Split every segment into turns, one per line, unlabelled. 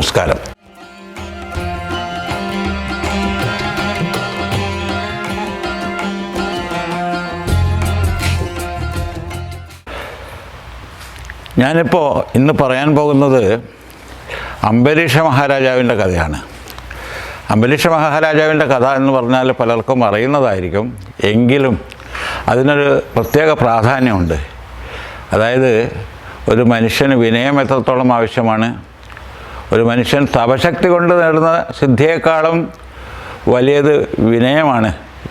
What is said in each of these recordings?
നമസ്കാരം. ഞാനിപ്പോൾ ഇന്ന് പറയാൻ പോകുന്നത് അംബരീഷ മഹാരാജാവിൻ്റെ കഥയാണ്. അംബരീഷ മഹാരാജാവിൻ്റെ കഥ എന്ന് പറഞ്ഞാൽ പലർക്കും അറിയുന്നതായിരിക്കും. എങ്കിലും അതിനൊരു പ്രത്യേക പ്രാധാന്യമുണ്ട്. അതായത് ഒരു മനുഷ്യന് വിനയം എത്രത്തോളം ആവശ്യമാണ്, ഒരു മനുഷ്യൻ തപശക്തി കൊണ്ട് നേടുന്ന സിദ്ധിയേക്കാളും വലിയത് വിനയമാണ്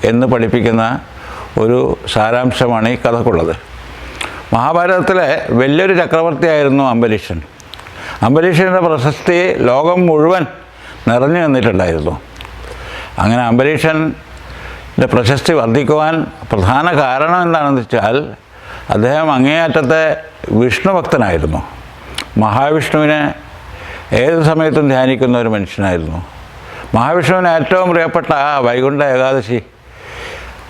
എന്ന് പഠിപ്പിക്കുന്ന ഒരു സാരാംശമാണ് ഈ കഥക്കുള്ളത്. മഹാഭാരതത്തിലെ വലിയൊരു ചക്രവർത്തിയായിരുന്നു അംബരീഷൻ. അംബരീഷൻ്റെ പ്രശസ്തി ലോകം മുഴുവൻ നിറഞ്ഞു നിന്നിട്ടുണ്ടായിരുന്നു. അങ്ങനെ അംബരീഷൻ്റെ പ്രശസ്തി വർദ്ധിക്കുവാൻ പ്രധാന കാരണം എന്താണെന്ന് വെച്ചാൽ അദ്ദേഹം അങ്ങേയറ്റത്തെ വിഷ്ണു ഭക്തനായിരുന്നു. മഹാവിഷ്ണുവിനെ ഏത് സമയത്തും ധ്യാനിക്കുന്ന ഒരു മനുഷ്യനായിരുന്നു. മഹാവിഷ്ണുവിന് ഏറ്റവും പ്രിയപ്പെട്ട വൈകുണ്ഠ ഏകാദശി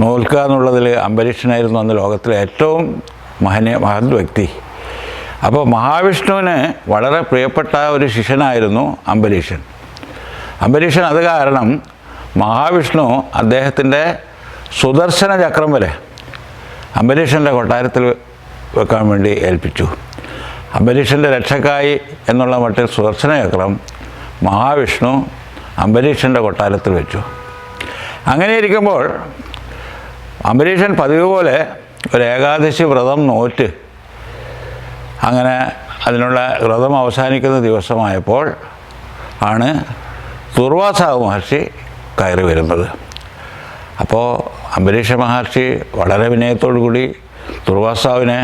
നോൽക്കുക എന്നുള്ളതിൽ അംബരീഷനായിരുന്നു അന്ന് ലോകത്തിലെ ഏറ്റവും മഹത് വ്യക്തി. അപ്പോൾ മഹാവിഷ്ണുവിന് വളരെ പ്രിയപ്പെട്ട ഒരു ശിഷ്യനായിരുന്നു അംബരീഷൻ. അത് കാരണം മഹാവിഷ്ണു അദ്ദേഹത്തിൻ്റെ സുദർശന ചക്രം വരെ അംബരീഷൻ്റെ കൊട്ടാരത്തിൽ വെക്കാൻ വേണ്ടി ഏൽപ്പിച്ചു. അംബരീഷൻ്റെ രക്ഷക്കായി എന്നുള്ള മട്ടിൽ സുദർശന ചക്രം മഹാവിഷ്ണു അംബരീഷൻ്റെ കൊട്ടാരത്തിൽ വെച്ചു. അങ്ങനെ ഇരിക്കുമ്പോൾ അംബരീഷൻ പതിവ് പോലെ ഒരു ഏകാദശി വ്രതം നോറ്റ് അങ്ങനെ അതിനുള്ള വ്രതം അവസാനിക്കുന്ന ദിവസമായപ്പോൾ ആണ് ദുർവാസാവ് മഹർഷി കയറി വരുന്നത്. അപ്പോൾ അംബരീഷ മഹർഷി വളരെ വിനയത്തോടു കൂടി ദുർവാസാവിനെ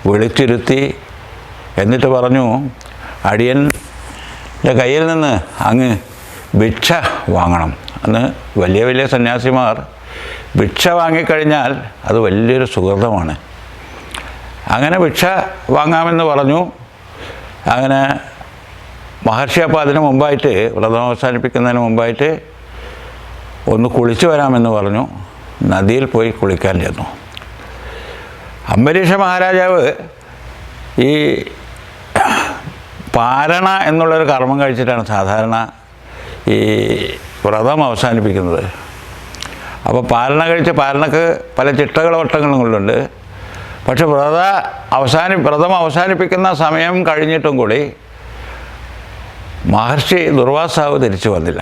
വിളിച്ചിരുത്തി എന്നിട്ട് പറഞ്ഞു, അടിയൻ്റെ കയ്യിൽ നിന്ന് അങ്ങ് ഭിക്ഷ വാങ്ങണം. അന്ന് വലിയ വലിയ സന്യാസിമാർ ഭിക്ഷ വാങ്ങിക്കഴിഞ്ഞാൽ അത് വലിയൊരു സുഹൃതമാണ്. അങ്ങനെ ഭിക്ഷ വാങ്ങാമെന്ന് പറഞ്ഞു. അങ്ങനെ മഹർഷി അപ്പോൾ അതിന് മുമ്പായിട്ട്, വ്രതം അവസാനിപ്പിക്കുന്നതിന് മുമ്പായിട്ട് ഒന്ന് കുളിച്ചു വരാമെന്ന് പറഞ്ഞു. നദിയിൽ പോയി കുളിക്കാൻ ചെന്നു. അംബരീഷ മഹാരാജാവ് ഈ പാരണ എന്നുള്ളൊരു കർമ്മം കഴിച്ചിട്ടാണ് സാധാരണ ഈ വ്രതം അവസാനിപ്പിക്കുന്നത്. അപ്പോൾ പാരണ കഴിച്ച്, പാരണക്ക് പല ചിട്ടകളും കൊണ്ടുണ്ട്. പക്ഷെ വ്രതം അവസാനിപ്പിക്കുന്ന സമയം കഴിഞ്ഞിട്ടും കൂടി മഹർഷി ദുർവാസാവ് തിരിച്ചു വന്നില്ല.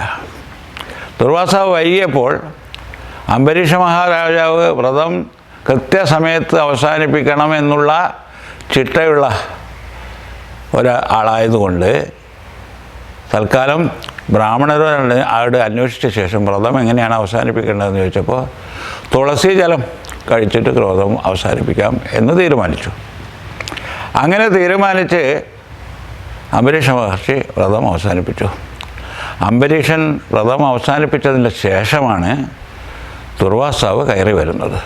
ദുർവാസാവ് വൈകിയപ്പോൾ അംബരീഷ മഹാരാജാവ് വ്രതം കൃത്യസമയത്ത് അവസാനിപ്പിക്കണം എന്നുള്ള ചിട്ടയുള്ള ഒരാളായതുകൊണ്ട് തൽക്കാലം ബ്രാഹ്മണരോട് അവിടെ അന്വേഷിച്ച ശേഷം വ്രതം എങ്ങനെയാണ് അവസാനിപ്പിക്കേണ്ടതെന്ന് ചോദിച്ചപ്പോൾ തുളസി ജലം കഴിച്ചിട്ട് വ്രതം അവസാനിപ്പിക്കാം എന്ന് തീരുമാനിച്ചു. അങ്ങനെ തീരുമാനിച്ച് അംബരീഷ മഹർഷി വ്രതം അവസാനിപ്പിച്ചു. അംബരീഷൻ വ്രതം അവസാനിപ്പിച്ചതിൻ്റെ ശേഷമാണ് ദുർവാസാവ് കയറി വരുന്നത്.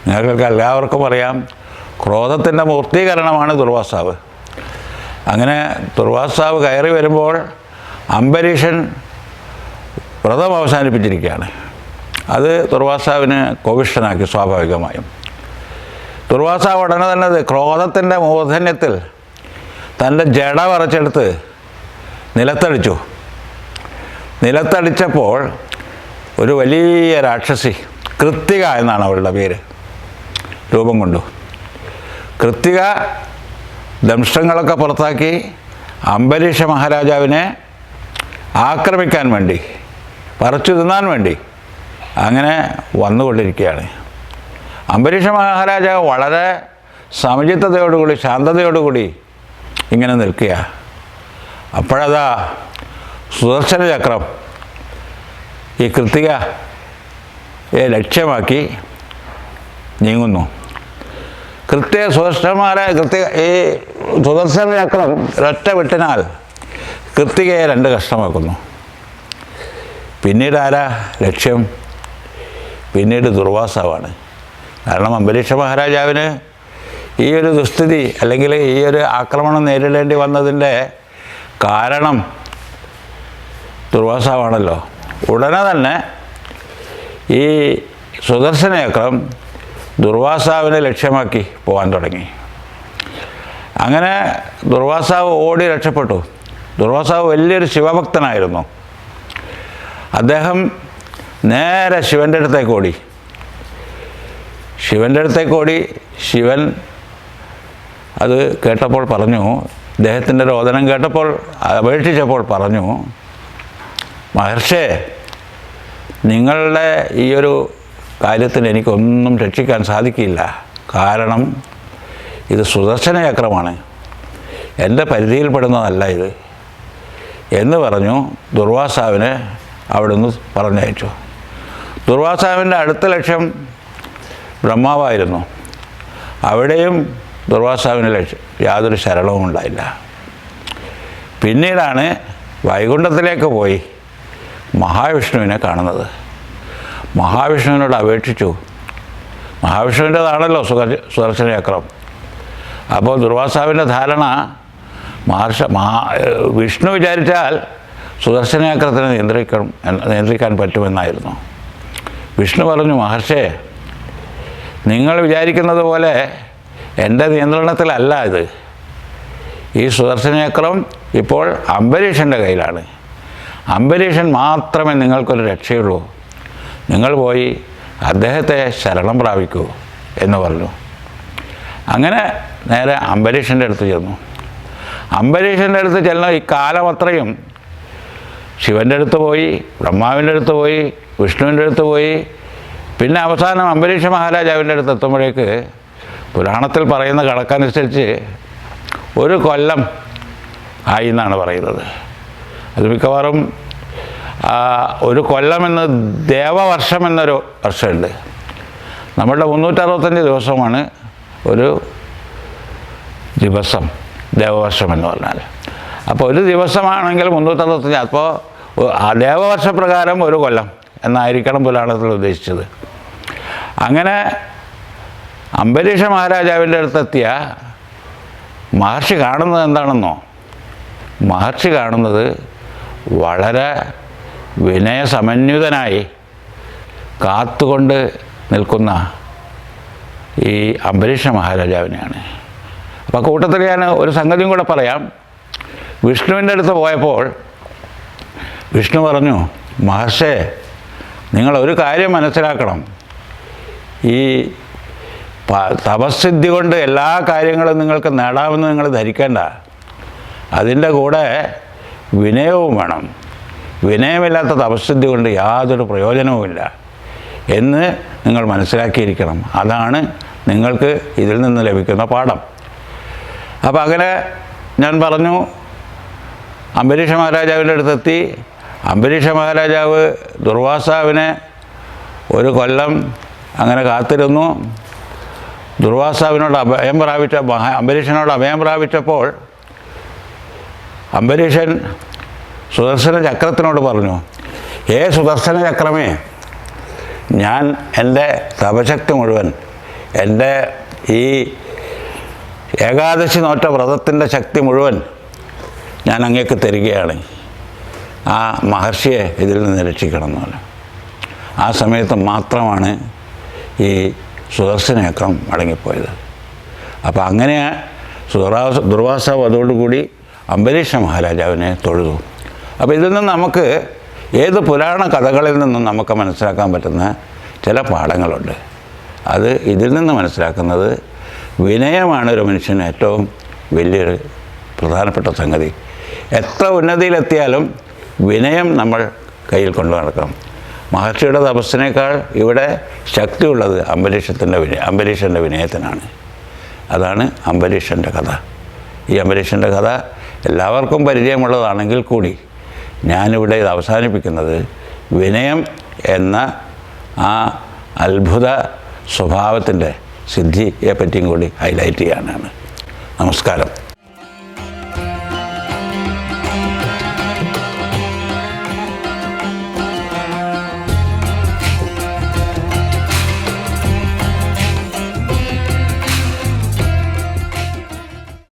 നിങ്ങൾക്ക് എല്ലാവർക്കും അറിയാം, ക്രോധത്തിൻ്റെ മൂർത്തീകരണമാണ് ദുർവാസാവ്. അങ്ങനെ ദുർവാസാവ് കയറി വരുമ്പോൾ അംബരീഷൻ വ്രതം അവസാനിപ്പിച്ചിരിക്കുകയാണ്. അത് ദുർവാസാവിന് കോപിഷ്ഠനാക്കി. സ്വാഭാവികമായും ദുർവാസാവ് ഉടനെ തന്നെ ക്രോധത്തിൻ്റെ മൂർധന്യത്തിൽ തൻ്റെ ജട വരച്ചെടുത്ത് നിലത്തടിച്ചു. നിലത്തടിച്ചപ്പോൾ ഒരു വലിയ രാക്ഷസി, കൃത്തിക എന്നാണ് അവളുടെ പേര്, രൂപം കൊണ്ടു. കൃത്തിക ദംഷ്ടങ്ങളൊക്കെ പുറത്താക്കി അംബരീഷ മഹാരാജാവിനെ ആക്രമിക്കാൻ വേണ്ടി, പറിച്ചു തിന്നാൻ വേണ്ടി അങ്ങനെ വന്നുകൊണ്ടിരിക്കുകയാണ്. അംബരീഷ മഹാരാജാവ് വളരെ സമചിത്തതയോടുകൂടി, ശാന്തതയോടുകൂടി ഇങ്ങനെ നിൽക്കുക. അപ്പോഴതാ സുദർശന ചക്രം ഈ കൃത്തികയെ ലക്ഷ്യമാക്കി നീങ്ങുന്നു. ഈ സുദർശന ചക്രം ഒറ്റ വിട്ടിനാൽ കൃത്തികയെ രണ്ട് കഷ്ണമാക്കുന്നു. പിന്നീട് ആരാ ലക്ഷ്യം? പിന്നീട് ദുർവാസാവാണ്. കാരണം അംബരീഷ മഹാരാജാവിന് ഈ ഒരു ദുസ്ഥിതി അല്ലെങ്കിൽ ഈ ഒരു ആക്രമണം നേരിടേണ്ടി വന്നതിൻ്റെ കാരണം ദുർവാസാവാണല്ലോ. ഉടനെ തന്നെ ഈ സുദർശന ചക്രം ദുർവാസാവിനെ ലക്ഷ്യമാക്കി പോകാൻ തുടങ്ങി. അങ്ങനെ ദുർവാസാവ് ഓടി രക്ഷപ്പെട്ടു. ദുർവാസാവ് വലിയൊരു ശിവഭക്തനായിരുന്നു. അദ്ദേഹം നേരെ ശിവൻ്റെ അടുത്തേക്ക് ഓടി. ശിവൻ അത് കേട്ടപ്പോൾ പറഞ്ഞു, അദ്ദേഹത്തിൻ്റെ രോദനം കേട്ടപ്പോൾ അപേക്ഷിച്ചപ്പോൾ പറഞ്ഞു, മഹർഷേ, നിങ്ങളുടെ ഈ ഒരു കാര്യത്തിന് എനിക്കൊന്നും രക്ഷിക്കാൻ സാധിക്കില്ല. കാരണം ഇത് സുദർശന ചക്രമാണ്, എൻ്റെ പരിധിയിൽപ്പെടുന്നതല്ല ഇത് എന്ന് പറഞ്ഞു ദുർവാസാവിനെ അവിടുന്ന് പറഞ്ഞയച്ചു. ദുർവാസാവിൻ്റെ അടുത്ത ലക്ഷ്യം ബ്രഹ്മാവായിരുന്നു. അവിടെയും ദുർവാസാവിന് യാതൊരു ശരണവും ഉണ്ടായില്ല. പിന്നീടാണ് വൈകുണ്ഠത്തിലേക്ക് പോയി മഹാവിഷ്ണുവിനെ കാണുന്നത്. മഹാവിഷ്ണുവിനോട് അപേക്ഷിച്ചു. മഹാവിഷ്ണുവിൻ്റെതാണല്ലോ സുദർശന ചക്രം. അപ്പോൾ ദുർവാസാവിൻ്റെ ധാരണ വിഷ്ണു വിചാരിച്ചാൽ സുദർശന ചക്രത്തിനെ നിയന്ത്രിക്കാൻ പറ്റുമെന്നായിരുന്നു. വിഷ്ണു പറഞ്ഞു, മഹർഷേ, നിങ്ങൾ വിചാരിക്കുന്നത് പോലെ എൻ്റെ നിയന്ത്രണത്തിലല്ല ഇത്. ഈ സുദർശന ചക്രം ഇപ്പോൾ അംബരീഷൻ്റെ കയ്യിലാണ്. അംബരീഷൻ മാത്രമേ നിങ്ങൾക്കൊരു രക്ഷയുള്ളൂ. നിങ്ങൾ പോയി അദ്ദേഹത്തെ ശരണം പ്രാപിക്കൂ എന്ന് പറഞ്ഞു. അങ്ങനെ നേരെ അംബരീഷൻ്റെ അടുത്ത് ചെന്നു. അംബരീഷൻ്റെ അടുത്ത് ചെല്ലുന്ന ഈ കാലം അത്രയും ശിവൻ്റെ അടുത്ത് പോയി, ബ്രഹ്മാവിൻ്റെ അടുത്ത് പോയി, വിഷ്ണുവിൻ്റെ അടുത്ത് പോയി, പിന്നെ അവസാനം അംബരീഷ മഹാരാജാവിൻ്റെ അടുത്ത് എത്തുമ്പോഴേക്ക് പുരാണത്തിൽ പറയുന്ന കണക്കനുസരിച്ച് 1 കൊല്ലം ആയി എന്നാണ് പറയുന്നത്. അത് മിക്കവാറും 1 കൊല്ലം എന്ന് ദേവവർഷം എന്നൊരു വർഷമുണ്ട്. നമ്മളുടെ 365 ദിവസമാണ് ഒരു ദിവസം, ദേവവർഷം എന്ന് പറഞ്ഞാൽ. അപ്പോൾ ഒരു ദിവസമാണെങ്കിൽ 365, അപ്പോൾ ആ ദേവവർഷപ്രകാരം 1 കൊല്ലം എന്നായിരിക്കണം പുരാണത്തിൽ ഉദ്ദേശിച്ചത്. അങ്ങനെ അംബരീഷ മഹാരാജാവിൻ്റെ അടുത്തെത്തിയ മഹർഷി കാണുന്നത് എന്താണെന്നോ? മഹർഷി കാണുന്നത് വളരെ വിനയസമന്വിതനായി കാത്തുകൊണ്ട് നിൽക്കുന്ന ഈ അംബരീഷ മഹാരാജാവിനെയാണ്. അപ്പോൾ കൂട്ടത്തിൽ ഞാൻ ഒരു സംഗതിയും കൂടെ പറയാം. വിഷ്ണുവിൻ്റെ അടുത്ത് പോയപ്പോൾ വിഷ്ണു പറഞ്ഞു, മഹർഷേ, നിങ്ങളൊരു കാര്യം മനസ്സിലാക്കണം. ഈ തപസ്സിദ്ധി കൊണ്ട് എല്ലാ കാര്യങ്ങളും നിങ്ങൾക്ക് നേടാമെന്ന് നിങ്ങൾ ധരിക്കേണ്ട. അതിൻ്റെ കൂടെ വിനയവും വേണം. വിനയമില്ലാത്ത തപസ്സിദ്ധി കൊണ്ട് യാതൊരു പ്രയോജനവുമില്ല എന്ന് നിങ്ങൾ മനസ്സിലാക്കിയിരിക്കണം. അതാണ് നിങ്ങൾക്ക് ഇതിൽ നിന്ന് ലഭിക്കുന്ന പാഠം. അപ്പോൾ അങ്ങനെ ഞാൻ പറഞ്ഞു, അംബരീഷ മഹാരാജാവിൻ്റെ അടുത്തെത്തി. അംബരീഷ മഹാരാജാവ് ദുർവാസാവിനെ 1 കൊല്ലം അങ്ങനെ കാത്തിരുന്നു. ദുർവാസാവിനോട് അംബരീഷനോട് അഭയം പ്രാപിച്ചപ്പോൾ അംബരീഷൻ സുദർശന ചക്രത്തിനോട് പറഞ്ഞു, സുദർശന ചക്രമേ, ഞാൻ എൻ്റെ തപശക്തി മുഴുവൻ, എൻ്റെ ഈ ഏകാദശി നോറ്റ വ്രതത്തിൻ്റെ ശക്തി മുഴുവൻ ഞാൻ അങ്ങേക്ക് തരികയാണ്. ആ മഹർഷിയെ ഇതിൽ നിന്ന് രക്ഷിക്കണം എന്ന് പറഞ്ഞു. ആ സമയത്ത് മാത്രമാണ് ഈ സുദർശന ചക്രം മടങ്ങിപ്പോയത്. അപ്പോൾ അങ്ങനെ ദുർവാസാവ് അതോടുകൂടി അംബരീഷ മഹാരാജാവിനെ തൊഴുതു. അപ്പോൾ ഇതിൽ നിന്ന് നമുക്ക് ഏത് പുരാണ കഥകളിൽ നിന്നും നമുക്ക് മനസ്സിലാക്കാൻ പറ്റുന്ന ചില പാഠങ്ങളുണ്ട്. അത് ഇതിൽ നിന്ന് മനസ്സിലാക്കുന്നത് വിനയമാണ് ഒരു മനുഷ്യന് ഏറ്റവും വലിയൊരു പ്രധാനപ്പെട്ട സംഗതി. എത്ര ഉന്നതിയിലെത്തിയാലും വിനയം നമ്മൾ കയ്യിൽ കൊണ്ടു നടക്കണം. മഹർഷിയുടെ തപസ്സിനേക്കാൾ ഇവിടെ ശക്തിയുള്ളത് അംബരീഷൻ്റെ വിനയത്തിനാണ്. അതാണ് അംബരീഷൻ്റെ കഥ. ഈ അംബരീഷൻ്റെ കഥ എല്ലാവർക്കും പരിചയമുള്ളതാണെങ്കിൽ കൂടി ഞാനിവിടെ ഇത് അവസാനിപ്പിക്കുന്നത് വിനയം എന്ന ആ അത്ഭുത സ്വഭാവത്തിൻ്റെ സിദ്ധിയെ പറ്റിയും കൂടി ഹൈലൈറ്റ് ചെയ്യാനാണ്. നമസ്കാരം.